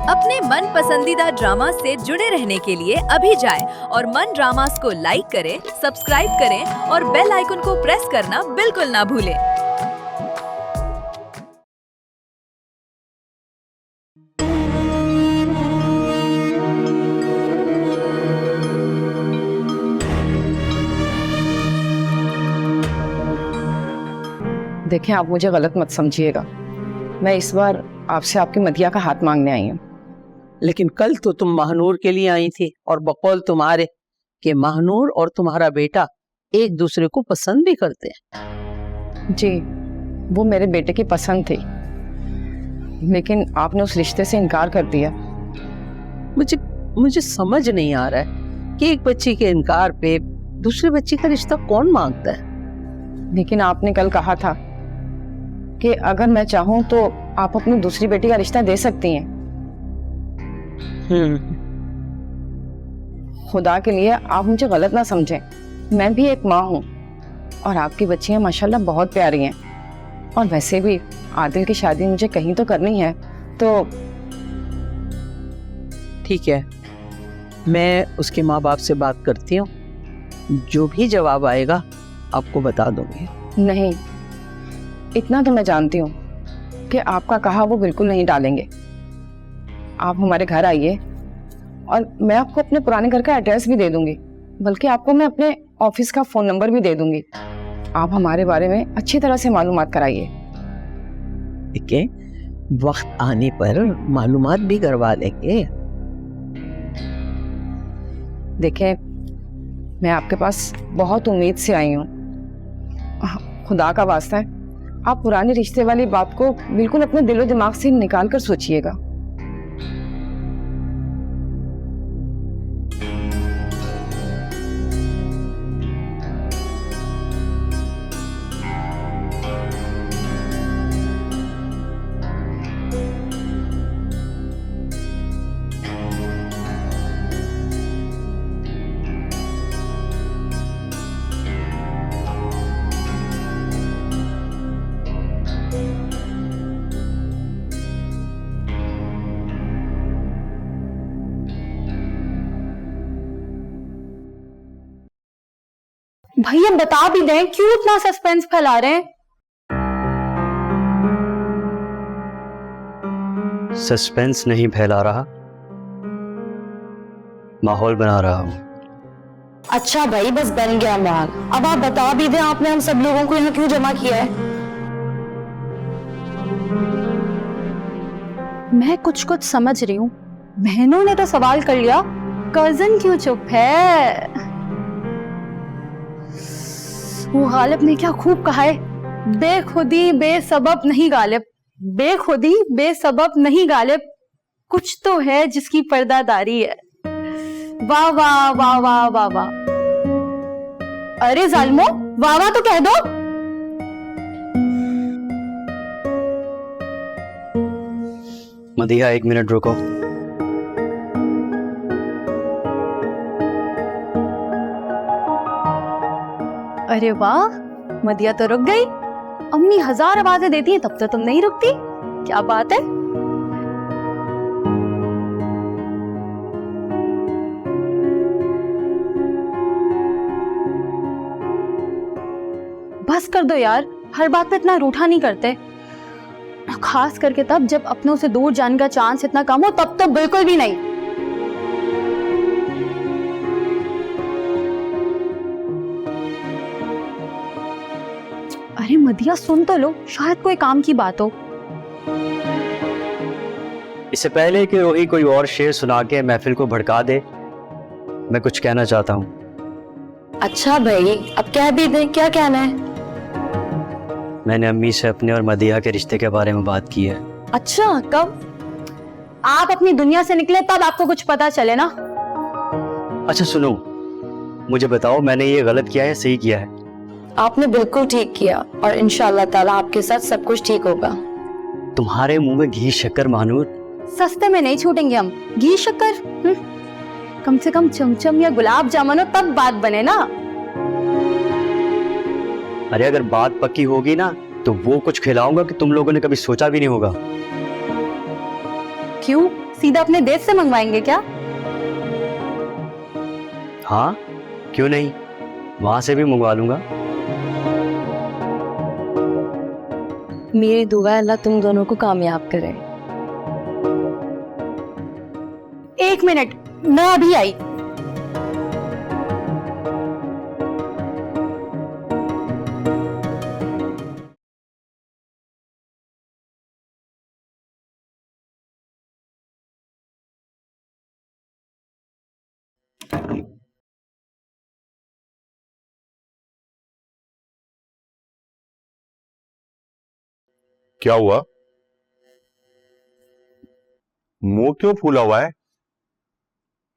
अपने मन पसंदीदा ड्रामा से जुड़े रहने के लिए अभी जाएं और मन ड्रामास को लाइक करें, सब्सक्राइब करें और बेल आइकन को प्रेस करना बिल्कुल ना भूलें। देखें, आप मुझे गलत मत समझिएगा। मैं इस बार आपसे आपकी मदिया का हाथ मांगने आई हूँ। लेकिन कल तो तुम महानूर के लिए आई थी और बकौल तुम्हारे कि महानूर और तुम्हारा बेटा एक दूसरे को पसंद भी करते हैं। जी, वो मेरे बेटे की पसंद थी, लेकिन आपने उस रिश्ते से इनकार कर दिया। मुझे समझ नहीं आ रहा है कि एक बच्ची के इनकार पे दूसरे बच्ची का रिश्ता कौन मांगता है। लेकिन आपने कल कहा था कि अगर मैं चाहूँ तो आप अपनी दूसरी बेटी का रिश्ता दे सकती हैं। खुदा के लिए आप मुझे गलत ना समझें, मैं भी एक माँ हूँ और आपकी बच्चियाँ माशाल्लाह बहुत प्यारी हैं। और वैसे भी आदिल की शादी मुझे कहीं तो करनी है, तो ठीक है, मैं उसके माँ बाप से बात करती हूँ, जो भी जवाब आएगा आपको बता दूंगी। नहीं, इतना तो मैं जानती हूँ कि आपका कहा वो बिल्कुल नहीं टालेंगे। आप हमारे घर आइए और मैं आपको अपने पुराने घर का एड्रेस भी दे दूंगी, बल्कि आपको मैं अपने ऑफिस का फोन नंबर भी दे दूंगी। आप हमारे बारे में अच्छी तरह से मालूमात कराइए। ठीक है, वक्त आने पर मालूमात भी करवा लेंगे। देखें, मैं आपके पास बहुत उम्मीद से आई हूँ। खुदा का वास्ता है, आप पुराने रिश्ते वाली बात को बिल्कुल अपने दिलो दिमाग से निकाल कर सोचिएगा। भैया बता भी दें, क्यों इतना सस्पेंस फैला रहे हैं? सस्पेंस नहीं फैला रहा, माहौल बना रहा हूं। अच्छा भाई, बस बन गया माल। अब आप बता भी दें, आपने हम सब लोगों को यहाँ क्यों जमा किया है? मैं कुछ कुछ समझ रही हूँ। बहनों ने तो सवाल कर लिया, कजन क्यों चुप है? वो गालिब ने क्या खूब कहा है, बेखुदी बेसबब नहीं गालिब, बेखुदी बेसबब नहीं गालिब, कुछ तो है जिसकी पर्दादारी है। वाह वाह वाह वाह वाह वाह। अरे जालिमो, वाह वाह तो कह दो। मदिहा, 1 मिनट रुको। अरे वाह, मदिया तो रुक गई। अम्मी 1000 आवाजें देती हैं तब तो तुम नहीं रुकती, क्या बात है? बस कर दो यार, हर बात पे इतना रूठा नहीं करते, खास करके तब जब अपनों से दूर जाने का चांस इतना कम हो, तब तो बिल्कुल भी नहीं। अरे मदिया सुन तो लो, शायद कोई काम की बात हो। इससे पहले कि रोही कोई और शेर सुना के महफिल को भड़का दे, मैं कुछ कहना चाहता हूँ। अच्छा भाई, अब कह भी दे, क्या कहना है? मैंने अम्मी से अपने और मदिहा के रिश्ते के बारे में बात की है। अच्छा, कब? आप अपनी दुनिया से निकले तब आपको कुछ पता चले ना। अच्छा सुनो, मुझे बताओ, मैंने ये गलत किया है, सही किया है? आपने बिल्कुल ठीक किया और इंशाल्लाह ताला आपके साथ सब कुछ ठीक होगा। तुम्हारे मुंह में घी शक्कर महानूर। सस्ते में नहीं छूटेंगे हम, घी शक्कर। कम से कम चमचम या गुलाब जामुन हो तब बात बने ना। अरे अगर बात पक्की होगी ना तो वो कुछ खिलाऊंगा कि तुम लोगों ने कभी सोचा भी नहीं होगा। क्यों, सीधा अपने देश से मंगवाएंगे क्या? हाँ, क्यों नहीं, वहां से भी मंगवा लूंगा। मेरी दुआ है अल्लाह तुम दोनों को कामयाब करे। एक मिनट, मैं अभी आई। क्या हुआ? मुंह क्यों फूला हुआ है?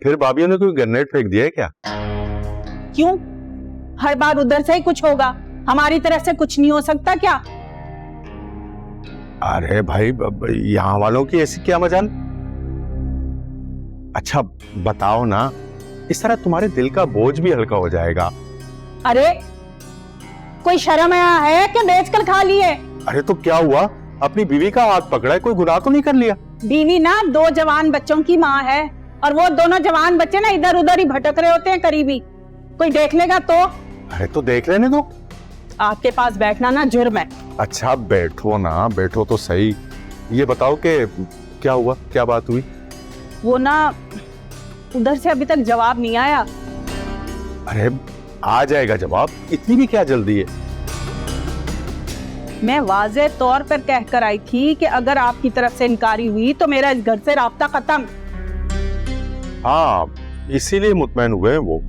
फिर भाभीओ ने कोई ग्रेनेड फेंक दिया है क्या? क्यों? हर बार उधर से ही कुछ होगा, हमारी तरफ से कुछ नहीं हो सकता क्या? अरे भाई, यहाँ वालों की ऐसी क्या मजाल? अच्छा बताओ ना, इस तरह तुम्हारे दिल का बोझ भी हल्का हो जाएगा। अरे कोई शर्म है कि बेच कर खा लिए? अरे तो क्या हुआ, अपनी बीवी का हाथ पकड़ा है, कोई गुनाह तो नहीं कर लिया? बीवी ना 2 जवान बच्चों की माँ है, और वो दोनों जवान बच्चे ना इधर उधर ही भटक रहे होते हैं करीबी, कोई देख लेगा तो? अरे तो देख लेने दो। आपके पास बैठना ना जुर्म है। अच्छा बैठो ना, बैठो तो सही। ये बताओ कि क्या हुआ, क्या बात हुई? वो ना उधर से अभी तक जवाब नहीं आया। अरे आ जाएगा जवाब, इतनी भी क्या जल्दी है? मैं वाज़े तौर पर कह कर आई थी कि अगर आपकी तरफ से इनकारी हुई तो मेरा इस घर से राब्ता खत्म। हाँ, इसीलिए मुतमैन हुए हैं वो।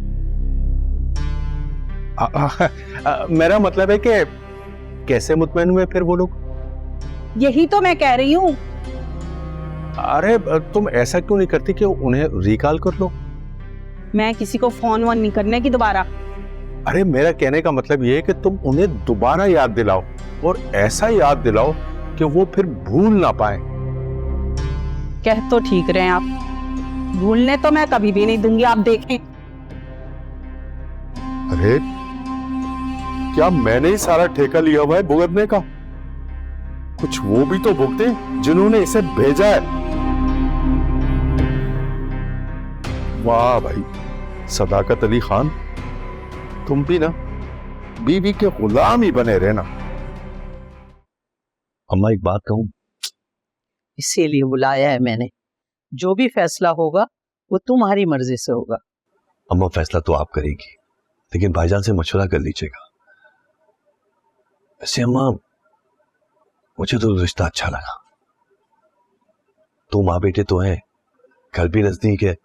मेरा मतलब है कि कैसे मुतमैन हुए फिर वो लोग? यही तो मैं कह रही हूँ। अरे तुम ऐसा क्यों नहीं करती कि उन्हें रिकॉल कर लो? मैं किसी को फोन वोन नहीं करने की दोबारा। अरे मेरा कहने का मतलब ये है कि तुम उन्हें दोबारा याद दिलाओ, और ऐसा याद दिलाओ कि वो फिर भूल ना पाए। कह तो ठीक रहे हैं आप, भूलने तो मैं कभी भी नहीं दूंगी, आप देखें। अरे क्या मैंने ही सारा ठेका लिया हुआ है भुगतने का? कुछ वो भी तो भुगते जिन्होंने इसे भेजा है। वाह भाई सदाकत अली खान, तुम भी ना बीवी के गुलाम ही बने रहना। अम्मा एक बात कहूं? इसीलिए बुलाया है मैंने, जो भी फैसला होगा वो तुम्हारी मर्जी से होगा। अम्मा फैसला तो आप करेगी, लेकिन भाईजान से मशवरा कर लीजिएगा। वैसे अम्मा मुझे तो रिश्ता अच्छा लगा, तो माँ बेटे तो हैं, घर भी नजदीक है,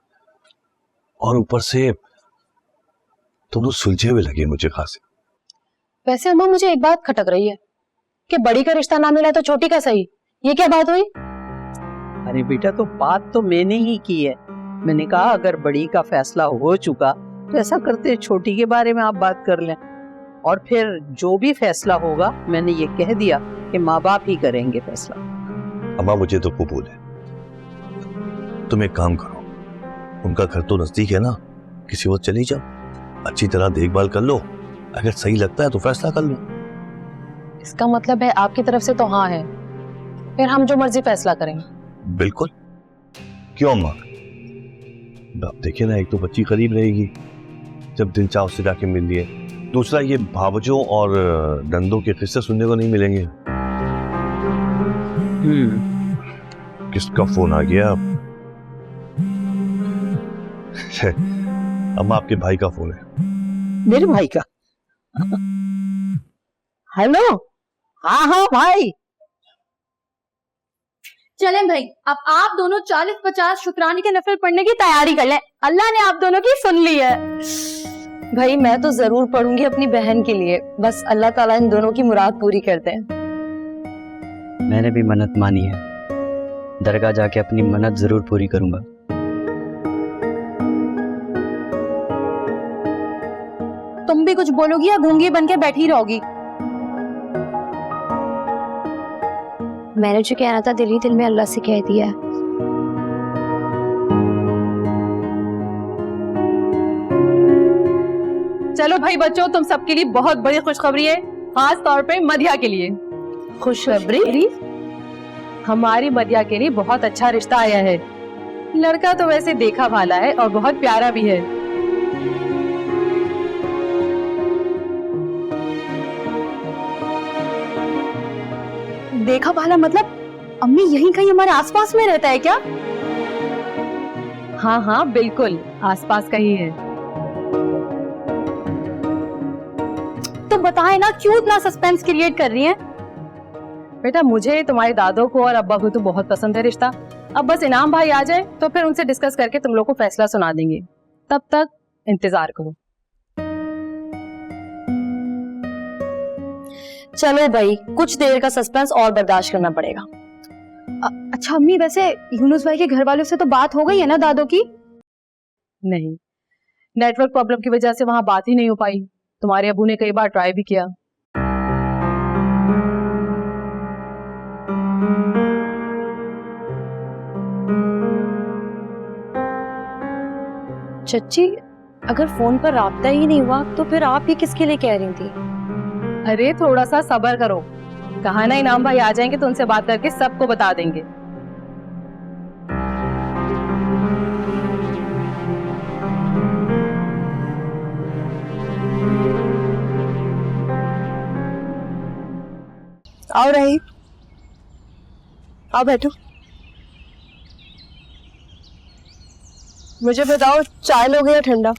और ऊपर से दोनों सुलझे हुए लगे मुझे खासे। वैसे अम्मा मुझे एक बात खटक रही है कि बड़ी का रिश्ता ना मिला तो छोटी का सही, ये क्या बात हुई? अरे बेटा, तो बात तो मैंने ही की है। मैंने कहा अगर बड़ी का फैसला हो चुका तो ऐसा करते छोटी के बारे में आप बात कर लें, और फिर जो भी फैसला होगा मैंने ये कह दिया कि माँ बाप ही करेंगे फैसला। अम्मा मुझे तो कबूल है, तुम एक काम करो, उनका घर तो नजदीक है ना, किसी वक्त चली जाओ, अच्छी तरह देखभाल कर लो, अगर सही लगता है तो फैसला कर लो। इसका मतलब है आपकी तरफ से तो हाँ है, फिर हम जो मर्जी फैसला करेंगे। बिल्कुल, क्यों अम्मा? आप देखिए ना, एक तो बच्ची करीब रहेगी, जब दिल चाह उससे जाके मिल लिए, दूसरा ये भावजों और नंदों के किस्से सुनने को नहीं मिलेंगे। किसका फोन आ गया? अम्मा आपके भाई का फोन है। मेरे भाई का? हेलो, हाँ हाँ भाई। चलें भाई, अब आप दोनों 40-50 शुक्राने के नफल पढ़ने की तैयारी कर लें, अल्लाह ने आप दोनों की सुन ली है। भाई मैं तो जरूर पढ़ूंगी अपनी बहन के लिए, बस अल्लाह ताला इन दोनों की मुराद पूरी करते हैं। मैंने भी मन्नत मानी है, दरगाह जाके अपनी मन्नत जरूर पूरी करूंगा। तुम भी कुछ बोलोगी या गूंगी बन के बैठी रहोगी? मैंने जो कहना था दिल ही दिल में अल्लाह से कह दिया। चलो भाई बच्चों, तुम सबके लिए बहुत बड़ी खुशखबरी है, खास तौर पे मधिया के लिए। खुशखबरी? हमारी मदिया के लिए बहुत अच्छा रिश्ता आया है। लड़का तो वैसे देखा भाला है और बहुत प्यारा भी है। देखा भाला मतलब अम्मी यहीं कहीं हमारे आसपास में रहता है क्या? हाँ हाँ बिल्कुल आसपास का ही है। तो बताए ना, क्यों इतना सस्पेंस क्रिएट कर रही हैं? बेटा मुझे तुम्हारे दादों को और अब्बा को तो बहुत पसंद है रिश्ता। अब बस इनाम भाई आ जाए तो फिर उनसे डिस्कस करके तुम लोग को फैसला सुना देंगे। तब तक इंतजार करो। चलो भाई, कुछ देर का सस्पेंस और बर्दाश्त करना पड़ेगा। अच्छा अम्मी, वैसे यूनुस भाई के घर वालों से तो बात हो गई है ना दादों की? नहीं, नेटवर्क प्रॉब्लम की वजह से वहां बात ही नहीं हो पाई। तुम्हारे अबू ने कई बार ट्राई भी किया। चच्ची, अगर फोन पर राब्ता ही नहीं हुआ तो फिर आप ये किसके लिए कह रही थी? अरे थोड़ा सा सब्र करो, कहा ना इनाम भाई आ जाएंगे तो उनसे बात करके सबको बता देंगे। आओ रही, आओ बैठो। मुझे बताओ, चाय लोगे या ठंडा?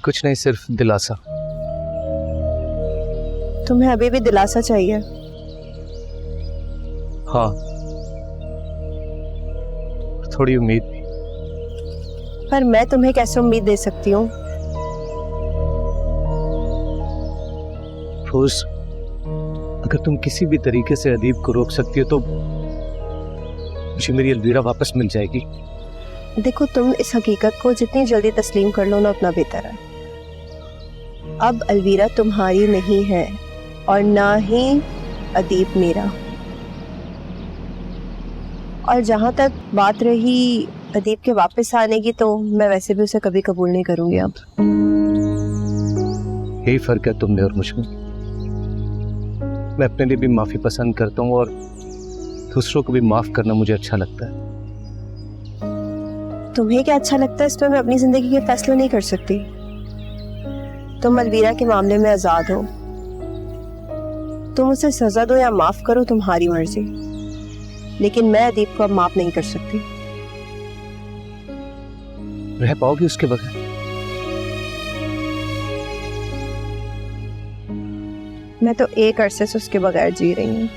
कुछ नहीं, सिर्फ दिलासा। तुम्हें अभी भी दिलासा चाहिए? हाँ, थोड़ी उम्मीद भी। पर मैं तुम्हें कैसे उम्मीद दे सकती हूँ? रोज, अगर तुम किसी भी तरीके से अदीब को रोक सकती हो तो मुझे मेरी अलवीरा वापस मिल जाएगी। देखो, तुम इस हकीकत को जितनी जल्दी तस्लीम कर लो ना उतना बेहतर है। अब अलवीरा तुम्हारी नहीं है और ना ही अदीब मेरा। और जहां तक बात रही अदीब के वापस आने की, तो मैं वैसे भी उसे कभी कबूल नहीं करूंगी। अब यही फर्क है तुमने और मुझमें। मैं अपने लिए भी माफी पसंद करता हूँ और दूसरों को भी माफ करना मुझे अच्छा लगता है। तुम्हें क्या अच्छा लगता है इस पर मैं अपनी जिंदगी के फैसले नहीं कर सकती। तुम अलवीरा के मामले में आजाद हो। तुम उसे सजा दो या माफ करो, तुम्हारी मर्जी। लेकिन मैं अदीब को अब माफ नहीं कर सकती। रह पाओगी उसके बगैर? मैं तो एक अरसे से उसके बगैर जी रही हूँ।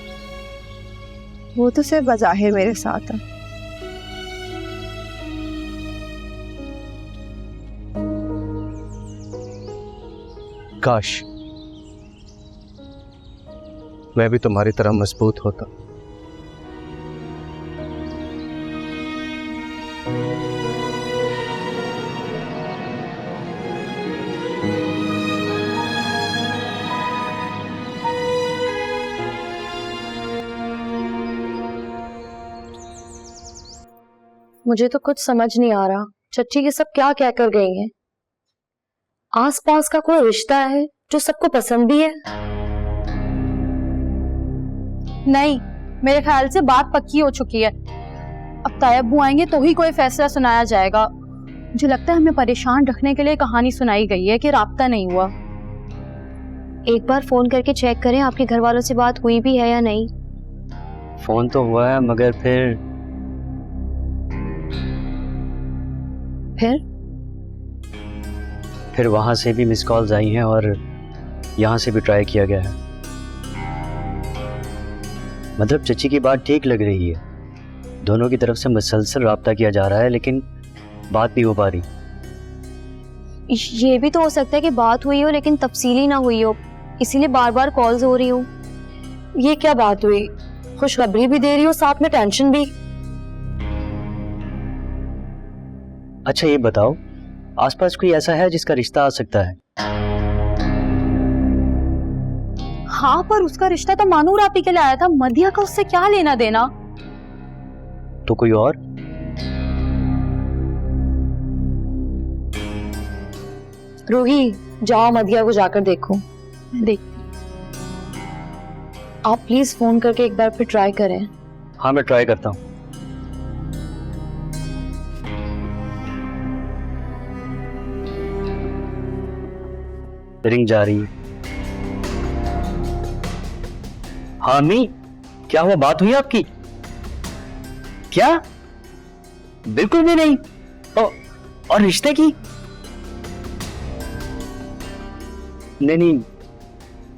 वो तो सिर्फ बज़ाहिर मेरे साथ है। काश मैं भी तुम्हारी तरह मजबूत होता। मुझे तो कुछ समझ नहीं आ रहा, चच्ची ये सब क्या कह कर गई हैं? आसपास का कोई रिश्ता है जो सबको पसंद भी है? नहीं, मेरे ख्याल से बात पक्की हो चुकी है। अब तायब्बू आएंगे तो ही कोई फैसला सुनाया जाएगा। मुझे लगता है हमें परेशान रखने के लिए कहानी सुनाई गई है कि राब्ता नहीं हुआ। एक बार फोन करके चेक करें आपके घर वालों से बात हुई भी है या नहीं। फोन तो हुआ है मगर फिर वहां से भी मिस कॉल्स आई हैं और यहाँ से भी ट्राई किया गया है। मतलब चची की बात ठीक लग रही है, दोनों की तरफ से मुसलसल राब्ता किया जा रहा है लेकिन बात नहीं हो पा रही। ये भी तो हो सकता है कि बात हुई हो लेकिन तफसीली ना हुई हो, इसीलिए बार बार कॉल्स हो रही हो। ये क्या बात हुई? खुशखबरी भी दे रही हो साथ में टेंशन भी। अच्छा ये बताओ, आसपास कोई ऐसा है जिसका रिश्ता आ सकता है? हाँ, पर उसका रिश्ता तो मानूर आप ही के लिए आया था। मदिया का उससे क्या लेना देना? तो कोई और? रूही, जाओ मदिया को जाकर देखो। देख, आप प्लीज फोन करके एक बार फिर ट्राई करें। हाँ मैं ट्राई करता हूँ। रिंग जा रही है। हाँ अम्मी, क्या हुआ, बात हुई आपकी? क्या? बिल्कुल भी नहीं। और रिश्ते की? नहीं,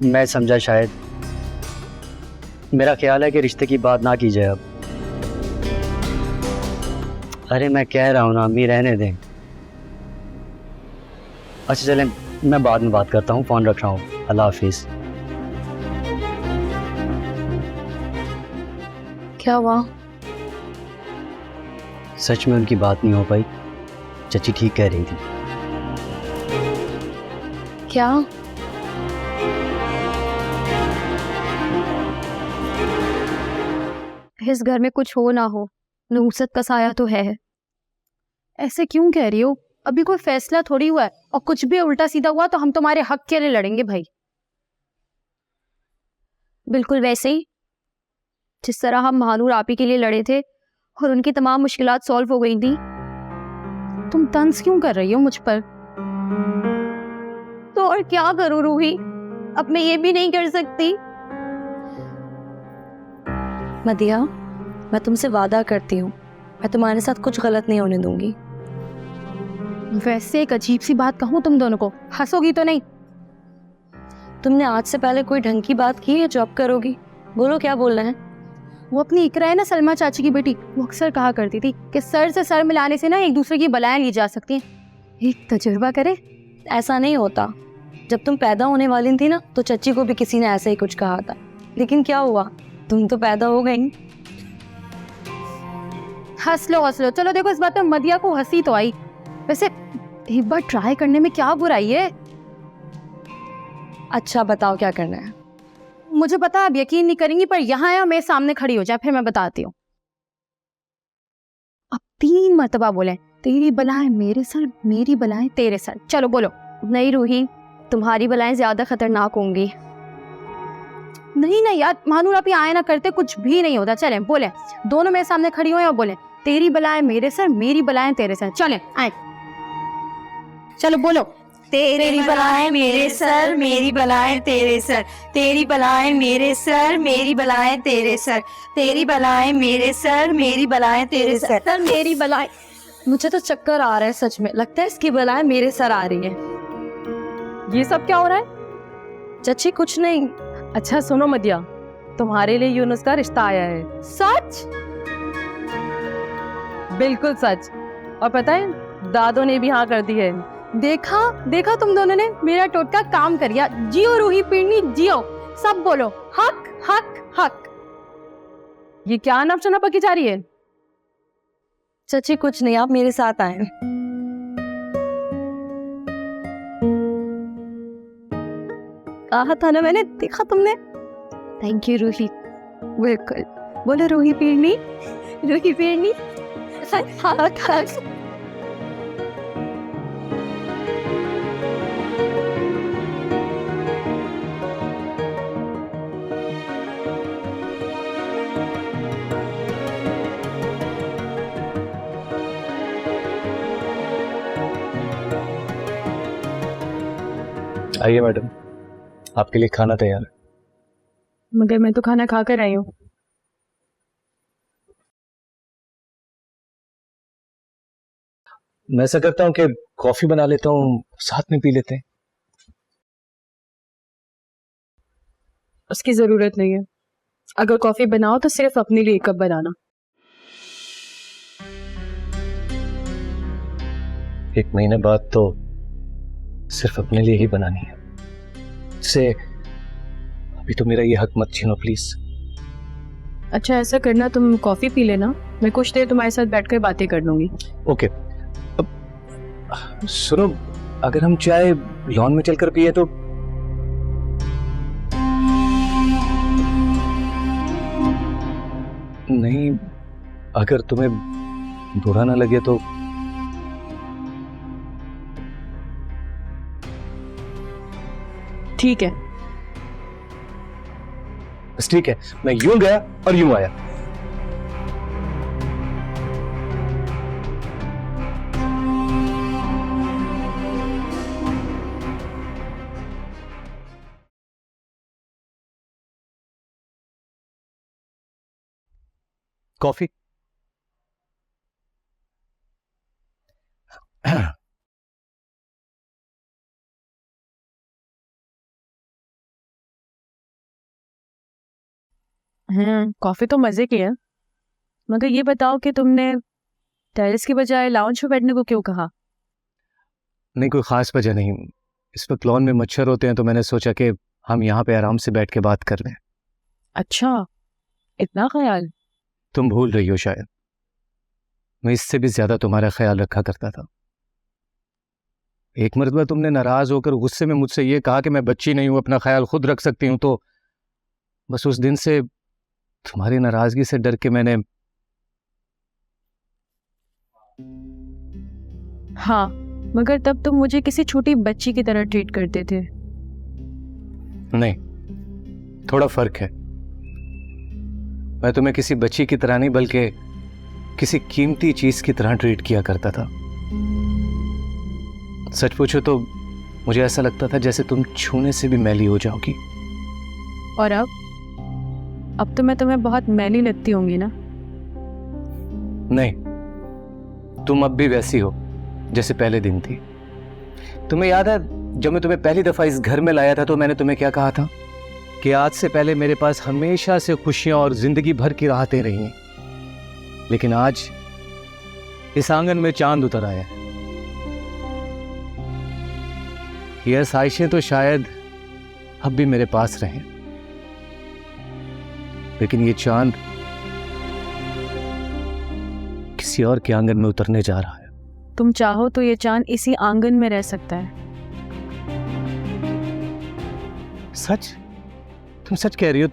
मैं समझा शायद। मेरा ख्याल है कि रिश्ते की बात ना की जाए अब। अरे मैं कह रहा हूं ना अम्मी, रहने दें। अच्छा चलें, मैं बाद में बात करता हूँ, फोन रख रहा हूँ। अल्लाह हाफिज। क्या हुआ? सच में उनकी बात नहीं हो पाई। चची ठीक कह रही थी। क्या? इस घर में कुछ हो ना हो, नहुसत का साया तो है। ऐसे क्यों कह रही हो? अभी कोई फैसला थोड़ी हुआ है, और कुछ भी उल्टा सीधा हुआ तो हम तुम्हारे हक के लिए लड़ेंगे भाई। बिल्कुल वैसे ही जिस तरह हम महानूर आपी के लिए लड़े थे और उनकी तमाम मुश्किलात सॉल्व हो गई थी। तुम तंज क्यों कर रही हो मुझ पर? तो और क्या करूं रूही, अब मैं ये भी नहीं कर सकती। मदिया, मैं तुमसे वादा करती हूँ, मैं तुम्हारे साथ कुछ गलत नहीं होने दूंगी। वैसे एक अजीब सी बात कहूँ तुम दोनों को, हंसोगी तो नहीं? तुमने आज से पहले कोई ढंग की बात की है जो अब करोगी? बोलो क्या बोलना है। वो अपनी इकरा है ना, सलमा चाची की बेटी, वो अक्सर कहा करती थी कि सर से सर मिलाने से ना एक दूसरे की बलाएं ली जा सकती हैं। एक तजुर्बा करे। ऐसा नहीं होता। जब तुम पैदा होने वाली थी ना, तो चच्ची को भी किसी ने ऐसा ही कुछ कहा था, लेकिन क्या हुआ, तुम तो पैदा हो गई। हंस लो हंस लो, चलो देखो इस बात में मदिया को हंसी तो आई। वैसे एक बार ट्राई करने में क्या बुराई है? अच्छा बताओ क्या करना है। मुझे पता आप यकीन नहीं करेंगी, पर यहाँ या मेरे सामने खड़ी हो जाए फिर मैं बताती हूँ। अब 3 मर्तबा बोले, तेरी बलाएं मेरे सर, मेरी बलाएं तेरे सर। चलो बोलो। नहीं रूही, तुम्हारी बलाएं ज्यादा खतरनाक होंगी। नहीं नहीं यार, महानूर आप आए ना करते कुछ भी नहीं होता। चले बोले, दोनों मेरे सामने खड़ी हुए और बोले, तेरी बलाएं मेरे सर, मेरी बलाएं तेरे सर। चले आए, चलो बोलो। तेरी बलाएं मेरे सर, मेरी बलाएं तेरे सर। तेरी बलाएं मेरे सर, मेरी बलाएं तेरे सर। तेरी बलाएं मेरे सर, मेरी बलाएं तेरे सर। सर मेरी बलाएं। मुझे तो चक्कर आ रहा है सच में, लगता है इसकी बलाएं मेरे सर आ रही है। ये सब क्या हो रहा है? चच्ची कुछ नहीं। अच्छा सुनो मदिया, तुम्हारे लिए यूनुस का रिश्ता आया है। सच? बिल्कुल सच। और पता है दादो ने भी हाँ कर दी है। देखा देखा, तुम दोनों ने मेरा टोटका काम कर दिया। जियो रूही पीरनी जियो, सब बोलो हक हक हक। ये क्या नफचना पकी जा रही है? चची कुछ नहीं, आप मेरे साथ आए। कहा था ना मैंने, देखा तुमने। Thank you Ruhi. बिल्कुल बोलो रूही पीरनी, रूही पीरनी हक हक। आइए मैडम, आपके लिए खाना तैयार है। मगर मैं तो खाना खा कर आई हूँ। मैं ऐसा करता हूँ कि कॉफी बना लेता हूँ, साथ में पी लेते हैं। उसकी जरूरत नहीं है। अगर कॉफी बनाओ तो सिर्फ अपने लिए 1 कप बनाना। 1 महीने बाद तो सिर्फ अपने लिए ही बनानी है। से अभी तो मेरा ये हक मत छीनो प्लीज। अच्छा ऐसा करना, तुम कॉफी पी लेना, मैं कुछ देर तुम्हारे साथ बैठकर बातें कर लूंगी। ओके। अब सुनो, अगर हम चाय लॉन में चलकर पिए तो? नहीं, अगर तुम्हें बुरा ना लगे तो। ठीक है, बस ठीक है, मैं यूं गया और यूं आया। कॉफी? कॉफी तो मजे की है, मगर ये बताओ कि तुमने टेरेस की बजाय लाउंज में बैठने को क्यों कहा? नहीं, कोई खास वजह नहीं। इस वक्त लॉन में मच्छर होते हैं तो मैंने सोचा कि हम यहाँ पे आराम से बैठ के बात कर लें। अच्छा, इतना ख्याल? तुम भूल रही हो शायद, मैं इससे भी ज्यादा तुम्हारा ख्याल रखा करता था। एक मरतबा तुमने नाराज होकर गुस्से में मुझसे ये कहा कि मैं बच्ची नहीं हूं, अपना ख्याल खुद रख सकती हूं, तो बस उस दिन से तुम्हारी नाराजगी से डर के मैंने। हाँ, मगर तब तुम मुझे किसी छोटी बच्ची की तरह ट्रीट करते थे। नहीं, थोड़ा फर्क है। मैं तुम्हें किसी बच्ची की तरह नहीं बल्कि किसी कीमती चीज की तरह ट्रीट किया करता था। सच पूछो तो मुझे ऐसा लगता था जैसे तुम छूने से भी मैली हो जाओगी। और अब तो मैं तुम्हें बहुत मैली लगती होंगी ना? नहीं, तुम अब भी वैसी हो जैसे पहले दिन थी। तुम्हें याद है जब मैं तुम्हें पहली दफा इस घर में लाया था तो मैंने तुम्हें क्या कहा था कि आज से पहले मेरे पास हमेशा से खुशियां और जिंदगी भर की राहतें रही हैं, लेकिन आज इस आंगन में चांद उतर आया है। ये आसाइशें तो शायद अब भी मेरे पास रहें, लेकिन ये चांद किसी और के आंगन में उतरने जा रहा है। तुम चाहो तो ये चांद इसी आंगन में रह सकता है। सच? तुम सच कह रही हो?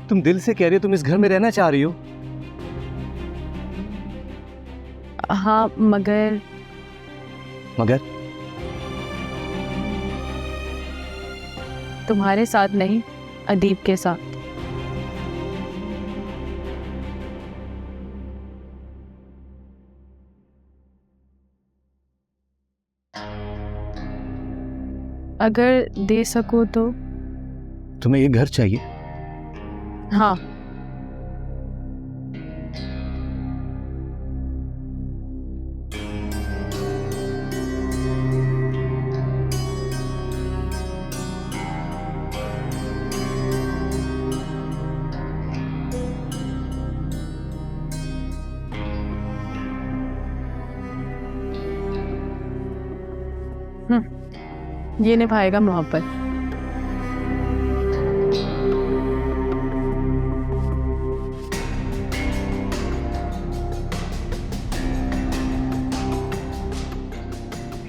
तुम दिल से कह रही हो तुम इस घर में रहना चाह रही हो? हाँ, मगर तुम्हारे साथ नहीं, अदीब के साथ। अगर दे सको तो। तुम्हें ये घर चाहिए? हाँ। ये निभाएगा मोहब्बत।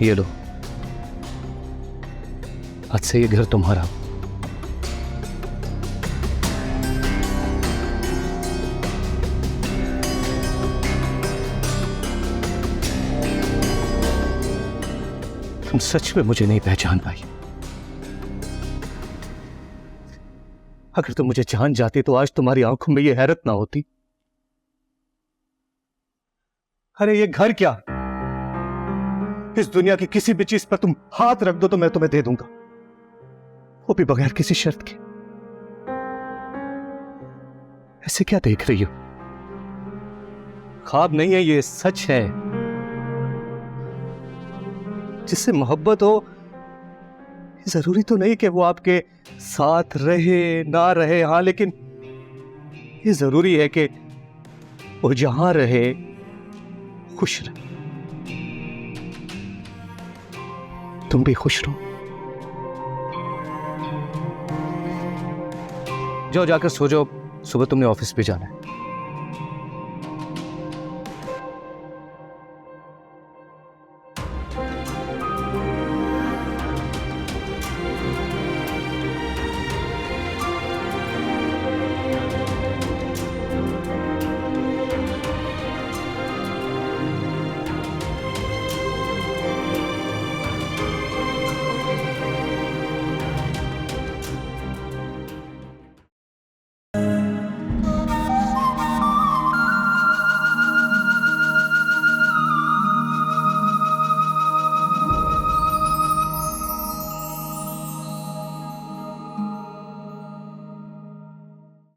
ये लो, आज से ये घर तुम्हारा। तुम सच में मुझे नहीं पहचान पाई। अगर तुम मुझे जान जाती तो आज तुम्हारी आंखों में ये हैरत ना होती। अरे ये घर क्या, इस दुनिया की किसी भी चीज पर तुम हाथ रख दो तो मैं तुम्हें दे दूंगा, वो भी बगैर किसी शर्त के। ऐसे क्या देख रही हो? ख्वाब नहीं है ये, सच है। जिससे मोहब्बत हो, जरूरी तो नहीं कि वो आपके साथ रहे ना रहे, हाँ, लेकिन ये जरूरी है कि वो जहां रहे खुश रहे। तुम भी खुश रहो। जाओ, जाकर सो जाओ, सुबह तुमने ऑफिस पे जाना है।